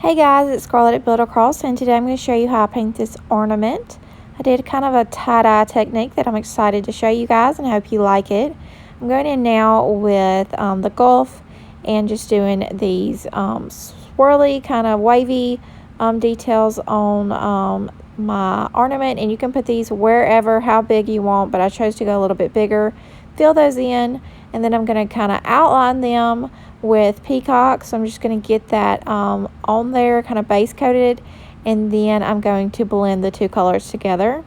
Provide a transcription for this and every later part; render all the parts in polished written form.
Hey guys, it's Scarlett at Build Across, and today I'm going to show you how I paint this ornament. I did kind of a tie-dye technique that I'm excited to show you guys, and I hope you like it. I'm going in now with the Gulf and just doing these swirly, kind of wavy details on my ornament, and you can put these wherever, how big you want, but I chose to go a little bit bigger. Fill those in, and then I'm going to kind of outline them with peacock. So I'm just going to get that on there, kind of base coated, and then I'm going to blend the two colors together.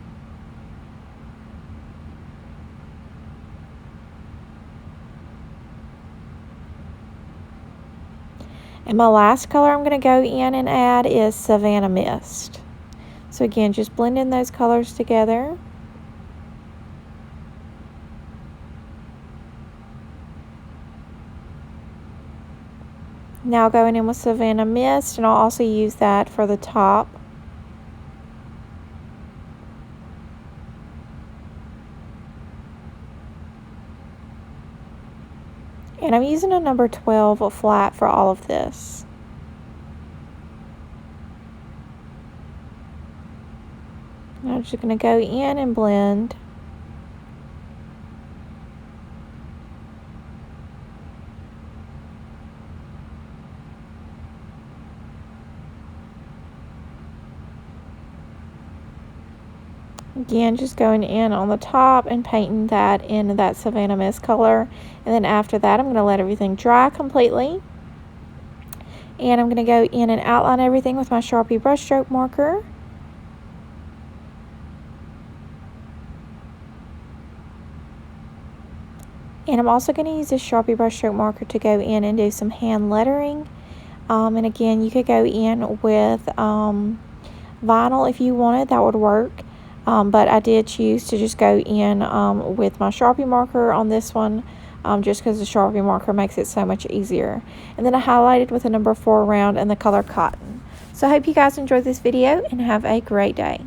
And my last color I'm going to go in and add is Savannah Mist. So again, just blending those colors together. Now going in with Savannah Mist, and I'll also use that for the top. And I'm using a number 12 flat for all of this. Now I'm just going to go in and blend. Again, just going in on the top and painting that in that Savannah Mist color. And then after that, I'm going to let everything dry completely. And I'm going to go in and outline everything with my Sharpie brushstroke marker. And I'm also going to use this Sharpie brushstroke marker to go in and do some hand lettering. And again, you could go in with vinyl if you wanted, that would work. But I did choose to just go in with my Sharpie marker on this one, just because the Sharpie marker makes it so much easier. And then I highlighted with a number 4 round and the color Cotton. So I hope you guys enjoyed this video and have a great day.